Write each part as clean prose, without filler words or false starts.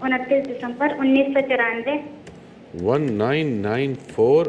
1994। 1994।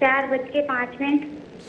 4:05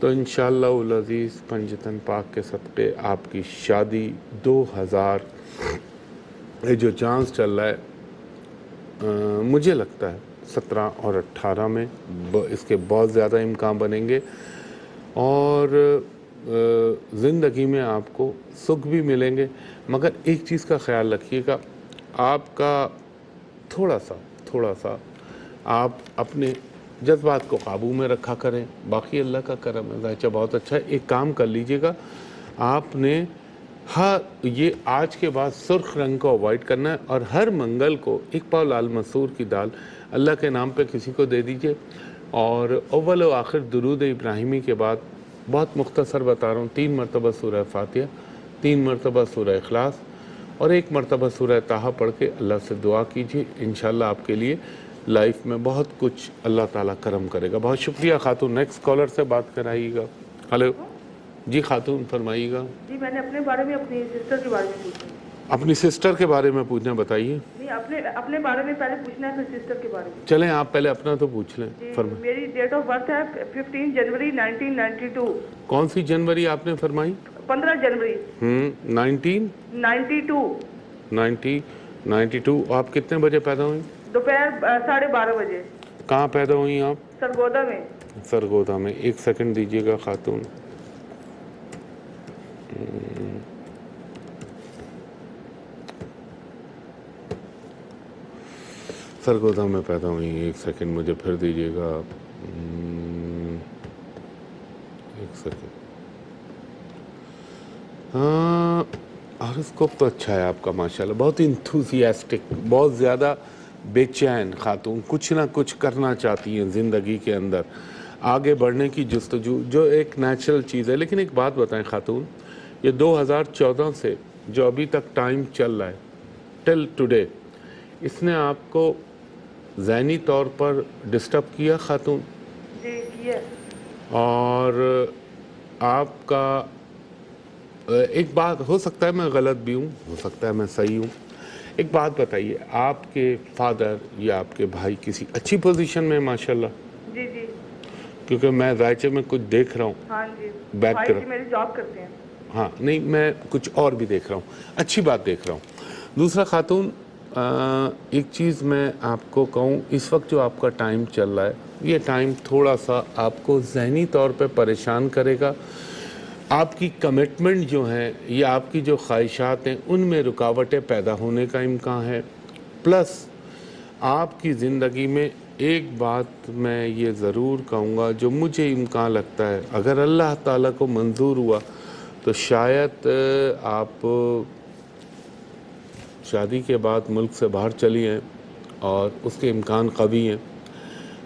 تو انشاءاللہ العزیز پنجتن پاک کے صدقے آپ کی شادی 2000 جو چانس چل رہا ہے مجھے لگتا ہے 17 اور 18 میں اس کے بہت زیادہ امکان بنیں گے، اور زندگی میں آپ کو سکھ بھی ملیں گے۔ مگر ایک چیز کا خیال رکھیے گا، آپ کا تھوڑا سا آپ اپنے جذبات کو قابو میں رکھا کریں، باقی اللہ کا کرم ہے، ذائچہ بہت اچھا ہے۔ ایک کام کر لیجئے گا، آپ نے یہ آج کے بعد سرخ رنگ کو اوائڈ کرنا ہے، اور ہر منگل کو 1 پاؤ لال مسور کی دال اللہ کے نام پہ کسی کو دے دیجئے، اور اول و آخر درود ابراہیمی کے بعد بہت مختصر بتا رہا ہوں، 3 مرتبہ سورہ فاتحہ، 3 مرتبہ سورہ اخلاص اور 1 مرتبہ سورہ طٰہٰ پڑھ کے اللہ سے دعا کیجیے، انشاءاللہ آپ کے لیے لائف میں بہت کچھ اللہ تعالیٰ کرم کرے گا۔ بہت شکریہ خاتون۔ نیکسٹ کالر سے بات کرائیے گا۔ ہلو جی خاتون فرمائیے گا۔ جی میں نے اپنے بارے میں اپنی سسٹر کے بارے میں پوچھنا ہے۔ اپنی سسٹر کے بارے میں پوچھنا، بتائیے۔ نہیں اپنے بارے میں پہلے پوچھنا ہے، پھر سسٹر کے بارے میں۔ چلیں آپ پہلے اپنا تو پوچھ لیں۔ جی میری ڈیٹ آف برتھ ہے 15 جنوری 1992۔ کون سی جنوری آپ نے فرمائی؟ 15 جنوری 1992۔ آپ کتنے بجے پیدا ہوئی؟ دوپہر 12:30 بجے۔ کہاں پیدا ہوئی آپ؟ سرگودا میں۔ سرگودا میں۔ 1 سیکنڈ دیجیے گا خاتون۔ سرگودا میں پیدا ہوئی، 1 سیکنڈ مجھے پھر دیجیے گا، 1 سیکنڈ۔ ہاں ہاراسکوپ تو اچھا ہے آپ کا ماشاءاللہ، بہت انتھوزیاسٹک، بہت زیادہ بے چین خاتون، کچھ نہ کچھ کرنا چاہتی ہیں زندگی کے اندر، آگے بڑھنے کی جستجو، جو ایک نیچرل چیز ہے۔ لیکن ایک بات بتائیں خاتون، یہ 2014 سے جو ابھی تک ٹائم چل رہا ہے ٹل ٹوڈے، اس نے آپ کو ذہنی طور پر ڈسٹرب کیا خاتون؟ جی کیا۔ اور آپ کا ایک بات، ہو سکتا ہے میں غلط بھی ہوں، ہو سکتا ہے میں صحیح ہوں، ایک بات بتائیے، آپ کے فادر یا آپ کے بھائی کسی اچھی پوزیشن میں ماشاءاللہ؟ جی جی کیونکہ میں ذائچے میں کچھ دیکھ رہا ہوں، ہاں جی، بیک بھائی کرو، جی میری جاب کرتے ہیں۔ ہاں نہیں میں کچھ اور بھی دیکھ رہا ہوں، اچھی بات دیکھ رہا ہوں۔ دوسرا خاتون، ایک چیز میں آپ کو کہوں، اس وقت جو آپ کا ٹائم چل رہا ہے، یہ ٹائم تھوڑا سا آپ کو ذہنی طور پہ پریشان کرے گا۔ آپ کی کمٹمنٹ جو ہیں یا آپ کی جو خواہشات ہیں ان میں رکاوٹیں پیدا ہونے کا امکان ہے۔ پلس آپ کی زندگی میں ایک بات میں یہ ضرور کہوں گا جو مجھے امکان لگتا ہے، اگر اللہ تعالیٰ کو منظور ہوا تو شاید آپ شادی کے بعد ملک سے باہر چلی ہیں، اور اس کے امکان قوی ہیں۔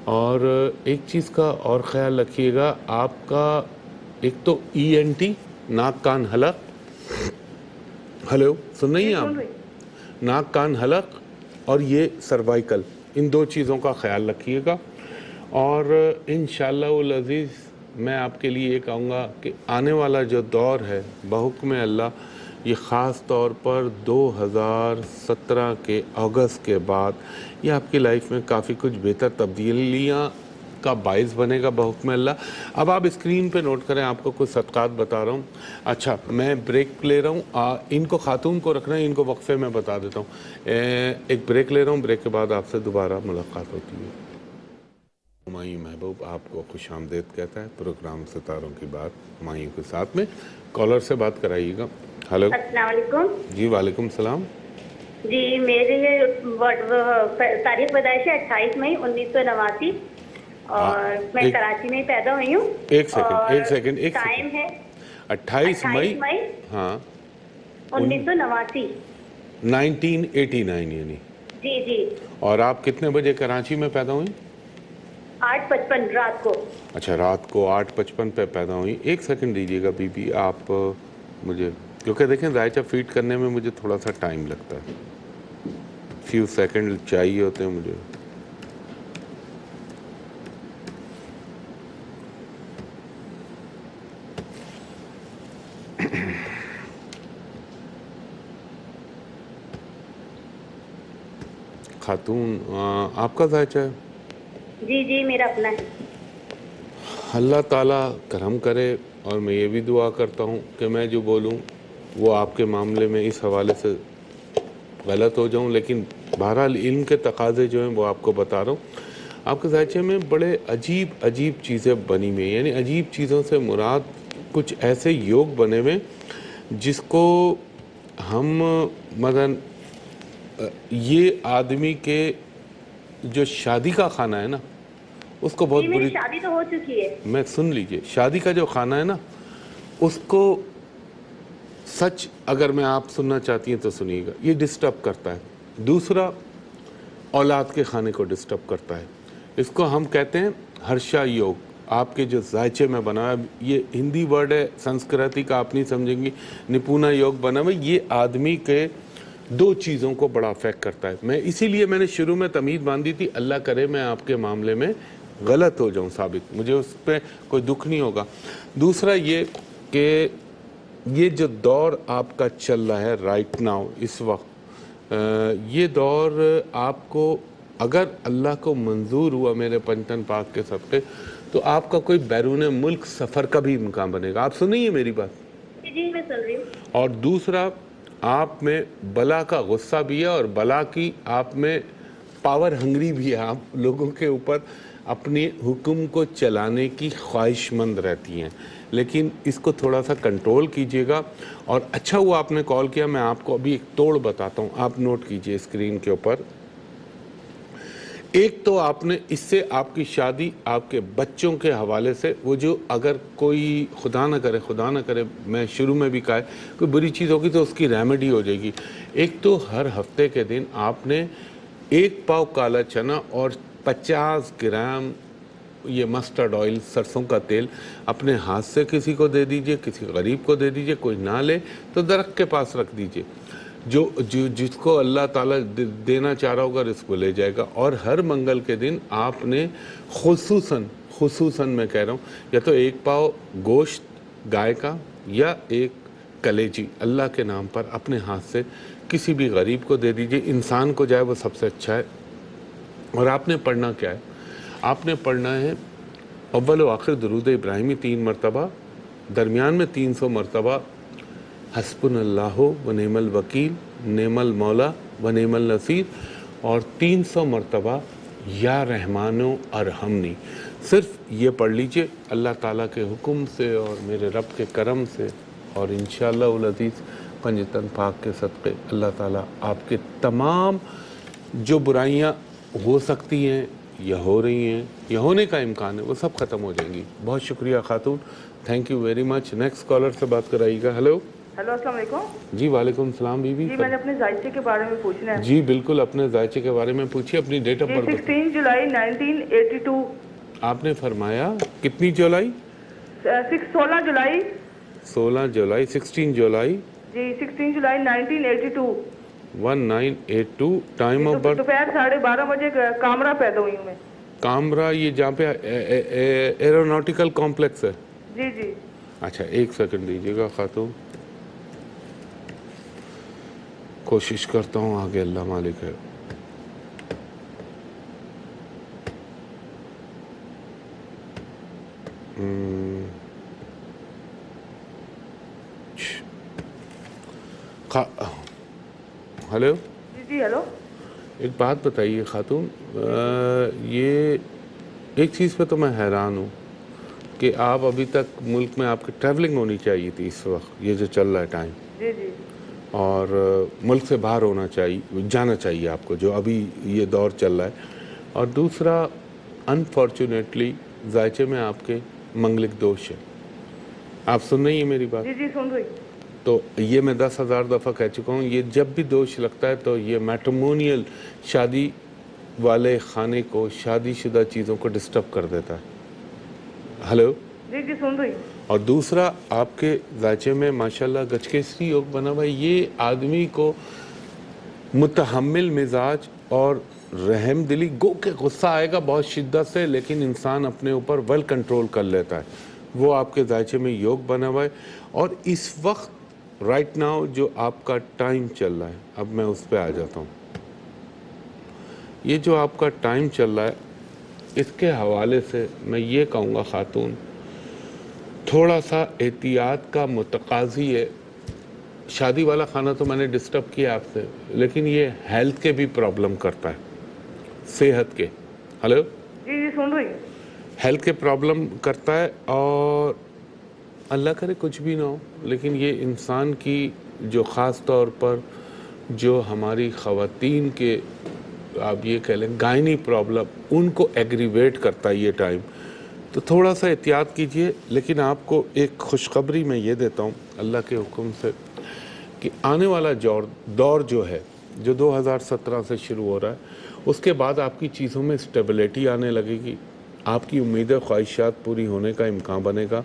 اور ایک چیز کا اور خیال رکھیے گا، آپ کا ایک تو ENT ناک کان حلق، ہلو سن رہی ہیں آپ؟ ناک کان حلق اور یہ سروائیکل، ان 2 چیزوں کا خیال رکھیے گا۔ اور انشاءاللہ العزیز میں آپ کے لیے یہ کہوں گا کہ آنے والا جو دور ہے بحکم اللہ، یہ خاص طور پر 2017 کے اگست کے بعد یہ آپ کی لائف میں کافی کچھ بہتر تبدیلیاں کا باعث بنے گا بحکم اللہ۔ اب آپ اسکرین پہ نوٹ کریں، آپ کو کچھ صدقات بتا رہا ہوں۔ اچھا میں بریک لے رہا ہوں، ان کو خاتون کو رکھنا ہے، ان کو وقفے میں بتا دیتا ہوں۔ ایک بریک لے رہا ہوں، بریک کے بعد آپ سے دوبارہ ملاقات ہوتی ہے۔ ہمایوں محبوب آپ کو خوش آمدید کہتا ہے پروگرام ستاروں کی بات ہمایوں کے ساتھ میں۔ کالر سے بات کرائیے گا۔ ہلو السلام علیکم۔ جی وعلیکم السلام۔ جی میری تاریخ پیدائش ہے 28 مئی 1989، اور میں کراچی میں پیدا ہوئی ہوں۔ ایک سیکنڈ ٹائم ہے 28 مئی ہاں 1989۔ 1989 یعنی؟ جی جی۔ اور آپ کتنے بجے کراچی میں پیدا ہوئی؟ 8:55 رات کو۔ اچھا رات کو 8:55 پہ پیدا ہوئی۔ 1 سیکنڈ دیجیے گا بی بی، آپ مجھے، کیونکہ دیکھیں ذائچہ فیڈ کرنے میں مجھے تھوڑا سا ٹائم لگتا ہے، فیو سیکنڈ چاہیے ہوتے ہیں مجھے۔ خاتون آپ کا ذائچہ ہے؟ جی جی میرا اپنا ہے۔ اللہ تعالیٰ کرم کرے اور میں یہ بھی دعا کرتا ہوں کہ میں جو بولوں وہ آپ کے معاملے میں اس حوالے سے غلط ہو جاؤں، لیکن بہرحال علم کے تقاضے جو ہیں وہ آپ کو بتا رہا ہوں۔ آپ کے ذائچے میں بڑے عجیب عجیب چیزیں بنی ہوئی ہیں، یعنی عجیب چیزوں سے مراد کچھ ایسے یوگ بنے ہوئے جس کو ہم مثلاً یہ آدمی کے جو شادی کا کھانا ہے نا اس کو بہت جی میری بری، شادی تو ہو چکی ہے۔ میں سن لیجئے، شادی کا جو کھانا ہے نا اس کو سچ اگر میں آپ سننا چاہتی ہیں تو سنیے گا، یہ ڈسٹرب کرتا ہے۔ دوسرا اولاد کے کھانے کو ڈسٹرب کرتا ہے، اس کو ہم کہتے ہیں ہرشا یوگ۔ آپ کے جو ذائچے میں بنا ہے، یہ ہندی ورڈ ہے، سنسکرتی کا آپ نہیں سمجھیں گی، نپونا یوگ بنا ہوا، یہ آدمی کے دو چیزوں کو بڑا افیکٹ کرتا ہے۔ میں اسی لیے میں نے شروع میں تمید باندھی تھی، اللہ کرے میں آپ کے معاملے میں غلط ہو جاؤں ثابت، مجھے اس پہ کوئی دکھ نہیں ہوگا۔ دوسرا یہ کہ یہ جو دور آپ کا چل رہا ہے رائٹ ناؤ اس وقت، یہ دور آپ کو اگر اللہ کو منظور ہوا میرے پنجتن پاک کے صدقے تو آپ کا کوئی بیرون ملک سفر کا بھی امکان بنے گا۔ آپ سنیے میری بات۔ جی میں سن رہی ہوں۔ اور دوسرا آپ میں بلا کا غصہ بھی ہے اور بلا کی آپ میں پاور ہنگری بھی ہے، آپ لوگوں کے اوپر اپنے حکم کو چلانے کی خواہش مند رہتی ہیں، لیکن اس کو تھوڑا سا کنٹرول کیجئے گا۔ اور اچھا ہوا آپ نے کال کیا، میں آپ کو ابھی ایک توڑ بتاتا ہوں، آپ نوٹ کیجئے اسکرین کے اوپر۔ ایک تو آپ نے اس سے آپ کی شادی آپ کے بچوں کے حوالے سے، وہ جو اگر کوئی خدا نہ کرے میں شروع میں بھی کہا ہے کوئی بری چیز ہوگی تو اس کی ریمیڈی ہو جائے گی۔ ایک تو ہر ہفتے کے دن آپ نے 1 پاؤ کالا چنا اور 50 گرام یہ مسٹرڈ آئل، سرسوں کا تیل اپنے ہاتھ سے کسی کو دے دیجئے، کسی غریب کو دے دیجئے، کوئی نہ لے تو درخت کے پاس رکھ دیجئے، جس کو اللہ تعالیٰ دینا چاہ رہا ہوگا رزق کو لے جائے گا۔ اور ہر منگل کے دن آپ نے خصوصاً میں کہہ رہا ہوں یا تو 1 پاؤ گوشت گائے کا یا 1 کلیجی اللہ کے نام پر اپنے ہاتھ سے کسی بھی غریب کو دے دیجئے، انسان کو جائے وہ سب سے اچھا ہے۔ اور آپ نے پڑھنا کیا ہے؟ آپ نے پڑھنا ہے اول و آخر درود ابراہیمی 3 مرتبہ، درمیان میں 300 مرتبہ حسبنا اللہ و نعم الوکیل نعم المولا و نعم النصیر، اور 300 مرتبہ یا رحمانو ارحمنی۔ صرف یہ پڑھ لیجئے اللہ تعالیٰ کے حکم سے اور میرے رب کے کرم سے، اور انشاءاللہ العزیز پنجتن پاک کے صدقے اللہ تعالیٰ آپ کے تمام جو برائیاں ہو سکتی ہیں یا ہو رہی ہیں یا ہونے کا امکان ہے وہ سب ختم ہو جائیں گی۔ بہت شکریہ خاتون، thank you very much. Next caller سے بات کرائیے گا۔ ہلو ہیلو السلام علیکم۔ جی وعلیکم السلام بی بی۔ جی میں نے اپنے ذائچے کے بارے میں پوچھنا ہے۔ جی بالکل، اپنے ذائچے کے بارے میں پوچھیے، اپنی ڈیٹ آف برتھ۔ 16 جولائی 1982۔ آپ نے فرمایا کتنی جولائی؟ 16 جولائی 16 جولائی جی 16 جولائی 1982۔ 1982۔ Time of birth? دوپہر 12:30 بجے کامرا پیدا ہوئی ہوں میں۔ کامرا یہ جہاں پہ ایروناٹیکل کمپلیکس ہے؟ جی جی۔ اچھا 1 سیکنڈ دیجیے گا خاتون، کوشش کرتا ہوں، آگے اللہ مالک ہے۔ ہلو جی جی ہلو۔ ایک بات بتائیے خاتون، یہ ایک چیز پہ تو میں حیران ہوں کہ آپ ابھی تک ملک میں آپ کی ٹریولنگ ہونی چاہیے تھی اس وقت، یہ جو چل رہا ہے ٹائم، جی جی۔ اور ملک سے باہر ہونا چاہیے، جانا چاہیے آپ کو جو ابھی یہ دور چل رہا ہے۔ اور دوسرا انفارچونیٹلی ذائچے میں آپ کے منگلک دوش ہے، آپ سن رہی ہیں میری بات؟ جی جی سن رہی۔ تو یہ میں 10,000 دفعہ کہہ چکا ہوں، یہ جب بھی دوش لگتا ہے تو یہ میٹرمونیل شادی والے خانے کو، شادی شدہ چیزوں کو ڈسٹرب کر دیتا ہے۔ ہلو جی جی سن رہی۔ اور دوسرا آپ کے ذائچے میں ماشاءاللہ گچکیسری یوگ بنا ہوا ہے، یہ آدمی کو متحمل مزاج اور رحم دلی، گو کہ غصہ آئے گا بہت شدت سے لیکن انسان اپنے اوپر ویل کنٹرول کر لیتا ہے، وہ آپ کے ذائچے میں یوگ بنا ہوا ہے۔ اور اس وقت رائٹ ناؤ جو آپ کا ٹائم چل رہا ہے، اب میں اس پہ آ جاتا ہوں، یہ جو آپ کا ٹائم چل رہا ہے اس کے حوالے سے میں یہ کہوں گا خاتون تھوڑا سا احتیاط کا متقاضی ہے. شادی والا کھانا تو میں نے ڈسٹرب کیا آپ سے, لیکن یہ ہیلتھ کے بھی پرابلم کرتا ہے, صحت کے. ہلو جی سن رہی ہوں. ہیلتھ کے پرابلم کرتا ہے, اور اللہ کرے کچھ بھی نہ ہو, لیکن یہ انسان کی جو خاص طور پر جو ہماری خواتین کے آپ یہ کہہ لیں گائنی پرابلم, ان کو ایگریویٹ کرتا ہے یہ ٹائم. تو تھوڑا سا احتیاط کیجئے. لیکن آپ کو ایک خوشخبری میں یہ دیتا ہوں اللہ کے حکم سے کہ آنے والا دور جو ہے, جو 2017 سے شروع ہو رہا ہے, اس کے بعد آپ کی چیزوں میں اسٹیبلٹی آنے لگے گی, آپ کی امیدیں خواہشات پوری ہونے کا امکان بنے گا,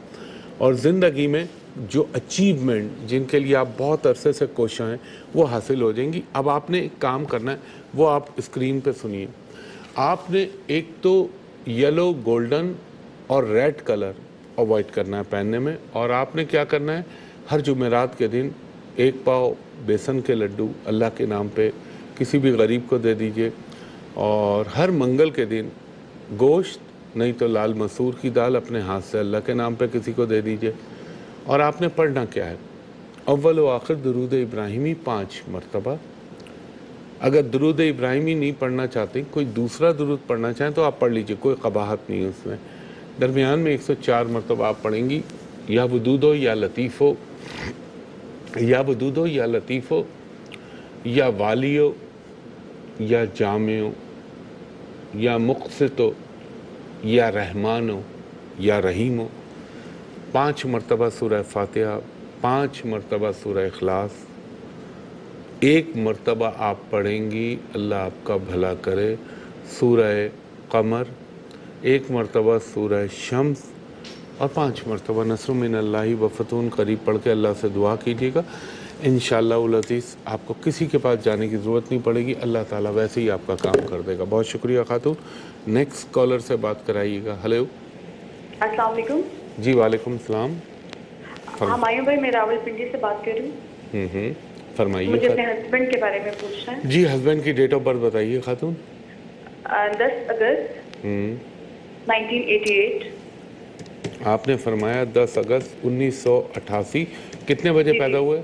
اور زندگی میں جو اچیومنٹ جن کے لیے آپ بہت عرصے سے کوشاں ہیں وہ حاصل ہو جائیں گی. اب آپ نے ایک کام کرنا ہے, وہ آپ اسکرین پہ سنیے. آپ نے ایک تو یلو, گولڈن اور ریڈ کلر اوائڈ کرنا ہے پہننے میں, اور آپ نے کیا کرنا ہے, ہر جمعرات کے دن 1 پاؤ بیسن کے لڈو اللہ کے نام پہ کسی بھی غریب کو دے دیجئے, اور ہر منگل کے دن گوشت نہیں تو لال مسور کی دال اپنے ہاتھ سے اللہ کے نام پہ کسی کو دے دیجئے. اور آپ نے پڑھنا کیا ہے, اول و آخر درود ابراہیمی 5 مرتبہ. اگر درود ابراہیمی نہیں پڑھنا چاہتے, کوئی دوسرا درود پڑھنا چاہیں تو آپ پڑھ لیجئے, کوئی قباحت نہیں ہے اس میں. درمیان میں 104 مرتبہ آپ پڑھیں گی, یا ودودو یا لطیفو, یا ودودو یا لطیفو, یا والیو, یا جامعو, یا مقسطو, یا رحمانو, یا رحیمو. 5 مرتبہ سورہ فاتحہ, 5 مرتبہ سورہ اخلاص, 1 مرتبہ آپ پڑھیں گی اللہ آپ کا بھلا کرے سورہ قمر, 1 مرتبہ سورہ شمس, اور 5 مرتبہ نصر من اللہ و فتح قریب پڑھ کے اللہ سے دعا کیجیے گا. انشاءاللہ العزیز آپ کو کسی کے پاس جانے کی ضرورت نہیں پڑے گی, اللہ تعالیٰ ویسے ہی آپ کا کام کر دے گا. بہت شکریہ خاتون. نیکسٹ کالر سے بات کرائیے گا. ہلو السلام علیکم. جی وعلیکم السلام. ہمایوں بھائی, میں راول پنڈی سے بات کر رہی ہوں. فرمائیے. مجھے اپنے ہسبینڈ کے بارے میں پوچھنا ہے. جی ہسبینڈ کی ڈیٹ آف برتھ بتائیے خاتون. 10 اگست 1988. آپ نے فرمایا 10 اگست 1988. کتنے بجے پیدا ہوئے؟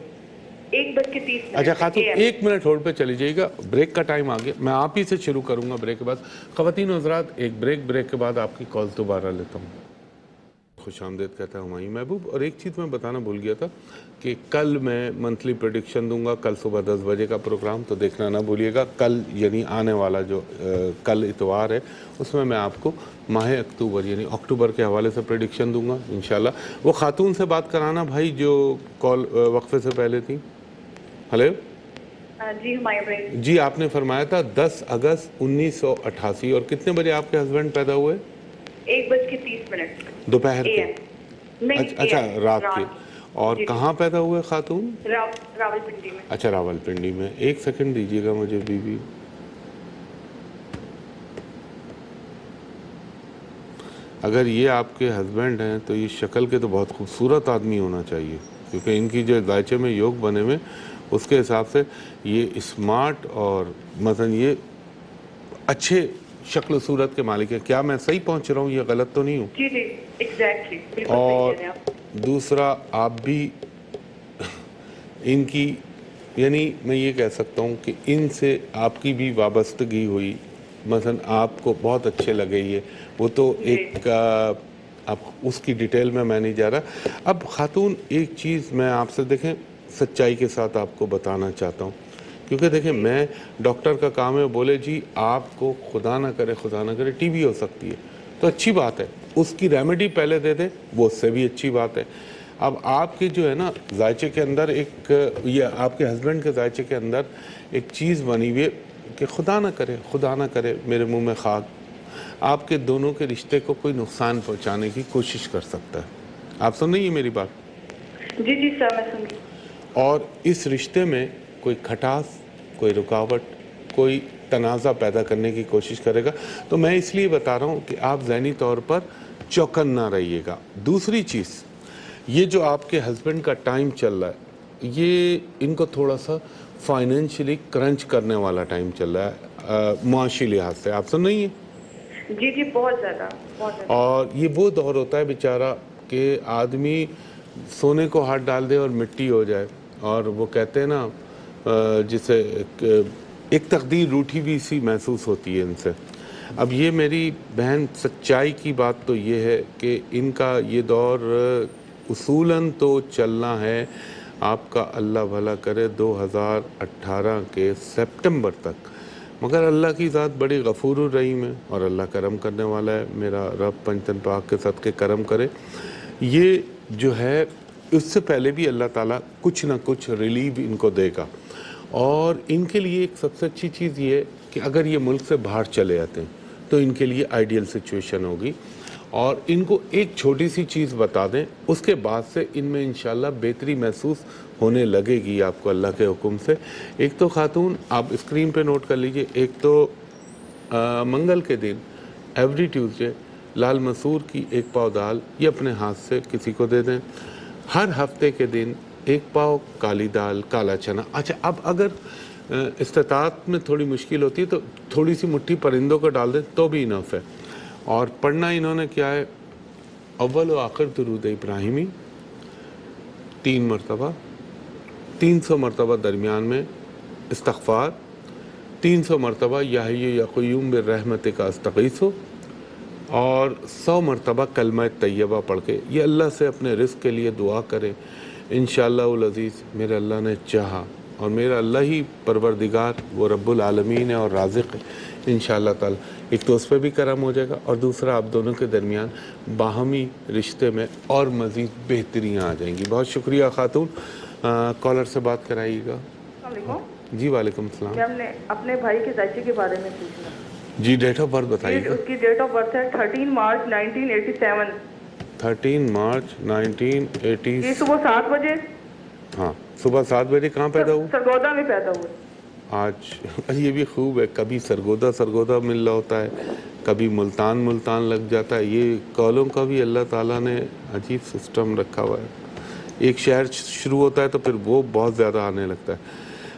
1:30. اچھا خاتون 1 منٹ ہولڈ پہ چلی جائے گا, بریک کا ٹائم آ گیا. میں آپ ہی سے شروع کروں گا بریک کے بعد. خواتین و حضرات ایک بریک کے بعد آپ کی کال دوبارہ لیتا ہوں. خوش آمدید کہتا ہے ہمایوں محبوب. اور ایک چیز میں بتانا بھول گیا تھا کہ کل میں منتھلی پریڈکشن دوں گا, کل صبح 10 بجے کا پروگرام, تو دیکھنا نہ بھولیے گا. کل یعنی آنے والا جو کل اتوار ہے, اس میں آپ کو ماہ اکتوبر یعنی اکتوبر کے حوالے سے پریڈکشن دوں گا انشاءاللہ. وہ خاتون سے بات کرانا بھائی جو کال وقفے سے پہلے تھی. ہلو جی ہمایوں بھائی. جی آپ نے فرمایا تھا 10 اگست 1988, اور کتنے بجے آپ کے ہسبینڈ پیدا ہوئے؟ 1:30. دوپہر کے؟ اچھا رات کے. اور کہاں پیدا ہوئے خاتون؟ راول پنڈی میں. اچھا راول پنڈی میں. 1 سیکنڈ دیجیے گا مجھے بی بی. اگر یہ آپ کے ہسبینڈ ہیں تو یہ شکل کے تو بہت خوبصورت آدمی ہونا چاہیے, کیونکہ ان کی جو دائچے میں یوگ بنے ہوئے اس کے حساب سے یہ اسمارٹ اور مثلا یہ اچھے شکل و صورت کے مالک ہیں. کیا میں صحیح پہنچ رہا ہوں, یہ غلط تو نہیں ہوں؟ جی جی ایگزیکٹلی. اور دوسرا آپ بھی ان کی یعنی میں یہ کہہ سکتا ہوں کہ ان سے آپ کی بھی وابستگی ہوئی, مثلا آپ کو بہت اچھے لگے یہ, وہ تو ایک اب اس کی ڈیٹیل میں نہیں جا رہا. اب خاتون ایک چیز میں آپ سے دیکھیں سچائی کے ساتھ آپ کو بتانا چاہتا ہوں, کیونکہ دیکھیں میں ڈاکٹر کا کام ہے بولے جی آپ کو خدا نہ کرے ٹی بی ہو سکتی ہے, تو اچھی بات ہے, اس کی ریمیڈی پہلے دے دیں, وہ اس سے بھی اچھی بات ہے. اب آپ کے جو ہے نا ذائچے کے اندر ایک یہ آپ کے ہسبینڈ کے ذائچے کے اندر ایک چیز بنی ہوئی ہے کہ خدا نہ کرے میرے منہ میں خاک, آپ کے دونوں کے رشتے کو کوئی نقصان پہنچانے کی کوشش کر سکتا ہے. آپ سن رہی ہیں میری بات؟ جی جی سر میں سن رہی ہوں. اور اس رشتے میں کوئی کھٹاس, کوئی رکاوٹ, کوئی تنازع پیدا کرنے کی کوشش کرے گا. تو میں اس لیے بتا رہا ہوں کہ آپ ذہنی طور پر چوکن نہ رہیے گا. دوسری چیز, یہ جو آپ کے ہسبینڈ کا ٹائم چل رہا ہے یہ ان کو تھوڑا سا فائنینشلی کرنچ کرنے والا ٹائم چل رہا ہے معاشی لحاظ سے. آپ سن رہی ہیں؟ جی جی بہت زیادہ بہت زیادہ. اور یہ وہ دور ہوتا ہے بیچارہ کہ آدمی سونے کو ہاتھ ڈال دے اور مٹی ہو جائے. اور وہ کہتے ہیں نا جسے ایک تقدیر روٹھی ہوئی سی محسوس ہوتی ہے ان سے. اب یہ میری بہن سچائی کی بات تو یہ ہے کہ ان کا یہ دور اصولاً تو چلنا ہے آپ کا اللہ بھلا کرے 2018 کے سپٹمبر تک. مگر اللہ کی ذات بڑی غفور الرحیم ہے اور اللہ کرم کرنے والا ہے. میرا رب پنجتن پاک کے صدقے کرم کرے. یہ جو ہے اس سے پہلے بھی اللہ تعالیٰ کچھ نہ کچھ ریلیف ان کو دے گا. اور ان کے لیے ایک سب سے اچھی چیز یہ ہے کہ اگر یہ ملک سے باہر چلے جاتے ہیں تو ان کے لیے آئیڈیل سچویشن ہوگی. اور ان کو ایک چھوٹی سی چیز بتا دیں, اس کے بعد سے ان میں انشاءاللہ بہتری محسوس ہونے لگے گی آپ کو اللہ کے حکم سے. ایک تو خاتون آپ اسکرین پہ نوٹ کر لیجئے, ایک تو منگل کے دن ایوری ٹیوزڈے لال مسور کی ایک پاؤ دال یہ اپنے ہاتھ سے کسی کو دے دیں. ہر ہفتے کے دن ایک پاؤ کالی دال, کالا چنا. اچھا اب اگر استطاعت میں تھوڑی مشکل ہوتی ہے تو تھوڑی سی مٹھی پرندوں کو ڈال دیں تو بھی انف ہے. اور پڑھنا انہوں نے کیا ہے, اول و آخر درود ابراہیمی 3 مرتبہ, 300 مرتبہ درمیان میں استغفار, 300 مرتبہ یا حی یا قیوم برحمتک استغیث, اور 100 مرتبہ کلمہ طیبہ پڑھ کے یہ اللہ سے اپنے رزق کے لیے دعا کریں. انشاءاللہ العزیز میرے اللہ نے چاہا, اور میرا اللہ ہی پروردگار وہ رب العالمین ہے اور رازق ہے, انشاءاللہ تعالی ایک تو اس پہ بھی کرم ہو جائے گا, اور دوسرا آپ دونوں کے درمیان باہمی رشتے میں اور مزید بہتریاں آ جائیں گی. بہت شکریہ خاتون. کالر سے بات کرائیے گا. السلام علیکم. جی وعلیکم السلام. ہم نے اپنے بھائی کے زائچے کے بارے میں پوچھنا. جی ڈیٹ آف برتھ بتائیے گا. اس کی ڈیٹ آف برتھ ہے 13 مارچ 1987. 13 مارچ 1980. یہ صبح 7 بجے. ہاں صبح 7 بجے. کہاں پیدا ہوا؟ سرگودا میں پیدا ہوئے. آج یہ بھی خوب ہے, کبھی سرگودا مل رہا ہوتا ہے, کبھی ملتان لگ جاتا ہے. یہ کالوں کا بھی اللہ تعالیٰ نے عجیب سسٹم رکھا ہوا ہے. ایک شہر شروع ہوتا ہے تو پھر وہ بہت زیادہ آنے لگتا ہے.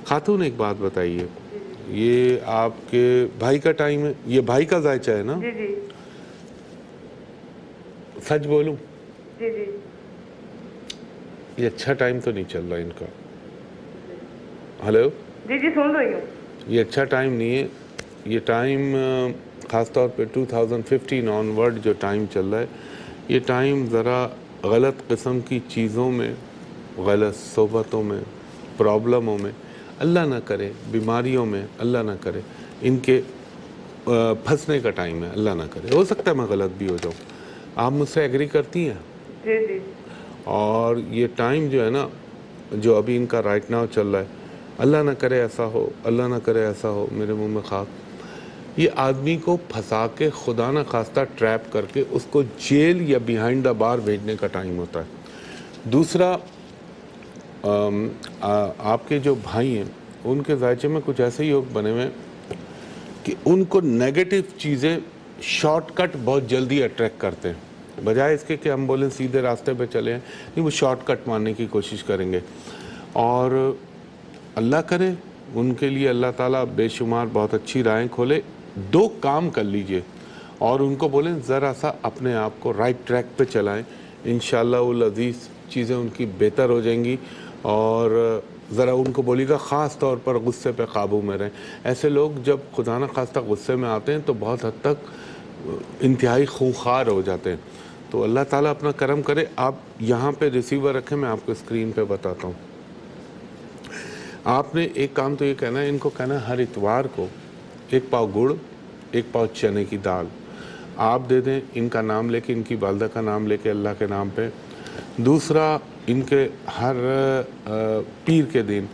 خاتون ایک بات بتائیے, یہ آپ کے بھائی کا ٹائم ہے, یہ بھائی کا ذائچہ ہے نا؟ جی جی سچ بولوں جی جی یہ اچھا ٹائم تو نہیں چل رہا ان کا. ہلو جی جی سن رہی ہوں. یہ اچھا ٹائم نہیں ہے. یہ ٹائم خاص طور پہ 2015 آن ورڈ جو ٹائم چل رہا ہے, یہ ٹائم ذرا غلط قسم کی چیزوں میں, غلط صحبتوں میں, پرابلموں میں, اللہ نہ کرے بیماریوں میں, اللہ نہ کرے ان کے پھنسنے کا ٹائم ہے. اللہ نہ کرے, ہو سکتا ہے میں غلط بھی ہو جاؤں. آپ مجھ سے ایگری کرتی ہیں؟ جی جی اور یہ ٹائم جو ہے نا, جو ابھی ان کا رائٹ ناؤ چل رہا ہے, اللہ نہ کرے ایسا ہو, اللہ نہ کرے ایسا ہو, میرے منہ میں خاک. یہ آدمی کو پھنسا کے خدا نہ خواستہ ٹریپ کر کے اس کو جیل یا بیہائنڈ دا بار بھیجنے کا ٹائم ہوتا ہے. دوسرا, آپ کے جو بھائی ہیں ان کے ذائچے میں کچھ ایسے ہی لوگ بنے ہوئے کہ ان کو نیگیٹو چیزیں شارٹ کٹ بہت جلدی اٹریکٹ کرتے ہیں, بجائے اس کے کہ ہم بولیں سیدھے راستے پہ چلیں, نہیں وہ شارٹ کٹ مارنے کی کوشش کریں گے. اور اللہ کرے ان کے لیے اللہ تعالیٰ بے شمار بہت اچھی راہیں کھولے. 2 کام کر لیجئے اور ان کو بولیں ذرا سا اپنے آپ کو رائٹ ٹریک پہ چلائیں, انشاءاللہ العزیز چیزیں ان کی بہتر ہو جائیں گی. اور ذرا ان کو بولیے گا خاص طور پر غصے پہ قابو میں رہیں. ایسے لوگ جب خدا نہ خواستہ غصے میں آتے ہیں تو بہت حد تک انتہائی خونخوار ہو جاتے ہیں. تو اللہ تعالیٰ اپنا کرم کرے. آپ یہاں پہ ریسیور رکھیں, میں آپ کو اسکرین پہ بتاتا ہوں. آپ نے ایک کام تو یہ کہنا ہے, ان کو کہنا ہے ہر اتوار کو 1 پاؤ گڑ 1 پاؤ چنے کی دال آپ دے دیں, ان کا نام لے کے, ان کی والدہ کا نام لے کے اللہ کے نام پہ. دوسرا, ان کے ہر پیر کے دن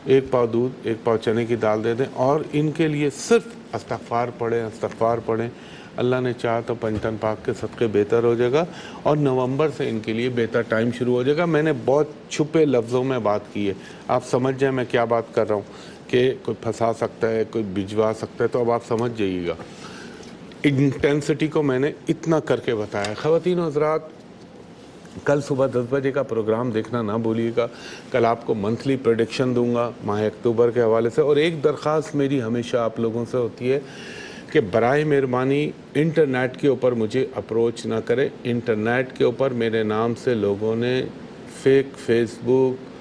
1 پاؤ دودھ 1 پاؤ چنے کی دال دے دیں, اور ان کے لیے صرف استغفار پڑھیں. اللہ نے چاہا تو پنجتن پاک کے صدقے بہتر ہو جائے گا, اور نومبر سے ان کے لیے بہتر ٹائم شروع ہو جائے گا. میں نے بہت چھپے لفظوں میں بات کی ہے, آپ سمجھ جائیں میں کیا بات کر رہا ہوں, کہ کوئی پھنسا سکتا ہے, کوئی بھجوا سکتا ہے, تو اب آپ سمجھ جائیے گا. انٹینسٹی کو میں نے اتنا کر کے بتایا. خواتین و حضرات, کل صبح 10 بجے کا پروگرام دیکھنا نہ بھولیے گا. کل آپ کو منتھلی پریڈکشن دوں گا ماہ اکتوبر کے حوالے سے. اور ایک درخواست میری ہمیشہ آپ لوگوں سے ہوتی ہے کہ برائے مہربانی انٹرنیٹ کے اوپر مجھے اپروچ نہ کرے. انٹرنیٹ کے اوپر میرے نام سے لوگوں نے فیک فیس بک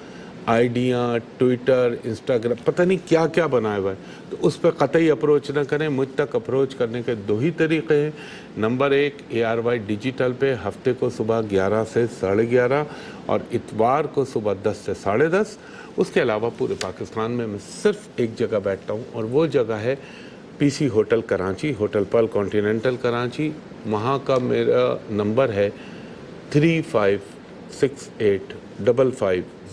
آئیڈیاں، ٹویٹر، انسٹاگرام، پتہ نہیں کیا کیا بنایا ہوا ہے. تو اس پہ قطعی اپروچ نہ کریں. مجھ تک اپروچ کرنے کے 2 ہی طریقے ہیں. نمبر 1 ARY ڈیجیٹل پہ ہفتے کو صبح 11 سے 11:30 اور اتوار کو صبح 10 سے 10:30. اس کے علاوہ پورے پاکستان میں صرف ایک جگہ بیٹھتا ہوں اور وہ جگہ ہے PC hotel Karachi, hotel Pearl continental Karachi. وہاں کا میرا نمبر ہے 35685501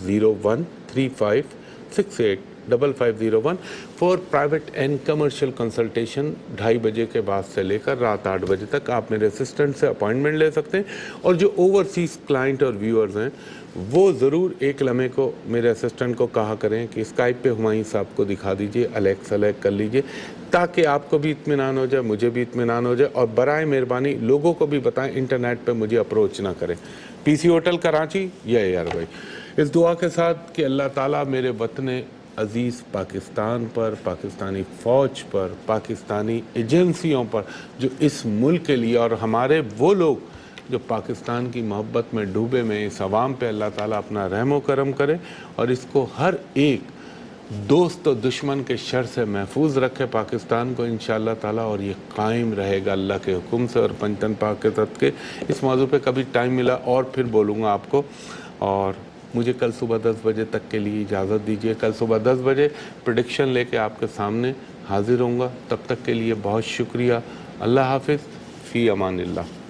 35685501 for private and commercial consultation. 2:30 بجے کے بعد سے لے کر رات 8 بجے تک آپ میرے اسسٹنٹ سے اپوائنٹمنٹ لے سکتے ہیں. اور جو اوورسیز کلائنٹ اور ویورز ہیں وہ ضرور ایک لمحے کو میرے اسسٹنٹ کو کہا کریں کہ اسکائپ پہ ہمایوں صاحب کو دکھا دیجئے، الیکس کر لیجئے، تاکہ آپ کو بھی اطمینان ہو جائے، مجھے بھی اطمینان ہو جائے. اور برائے مہربانی لوگوں کو بھی بتائیں انٹرنیٹ پہ مجھے اپروچ نہ کریں. PC ہوٹل کراچی یا ARY. اس دعا کے ساتھ کہ اللہ تعالیٰ میرے وطن عزیز پاکستان پر، پاکستانی فوج پر، پاکستانی ایجنسیوں پر جو اس ملک کے لیے اور ہمارے وہ لوگ جو پاکستان کی محبت میں ڈوبے میں، اس عوام پہ اللہ تعالیٰ اپنا رحم و کرم کرے اور اس کو ہر ایک دوست و دشمن کے شر سے محفوظ رکھے پاکستان کو انشاءاللہ تعالیٰ. اور یہ قائم رہے گا اللہ کے حکم سے اور پنجتن پاک کے تحت کے. اس موضوع پہ کبھی ٹائم ملا اور پھر بولوں گا آپ کو. اور مجھے کل صبح 10 بجے تک کے لیے اجازت دیجیے. کل صبح 10 بجے پریڈکشن لے کے آپ کے سامنے حاضر ہوں گا. تب تک کے لیے بہت شکریہ. اللہ حافظ. فی امان اللہ.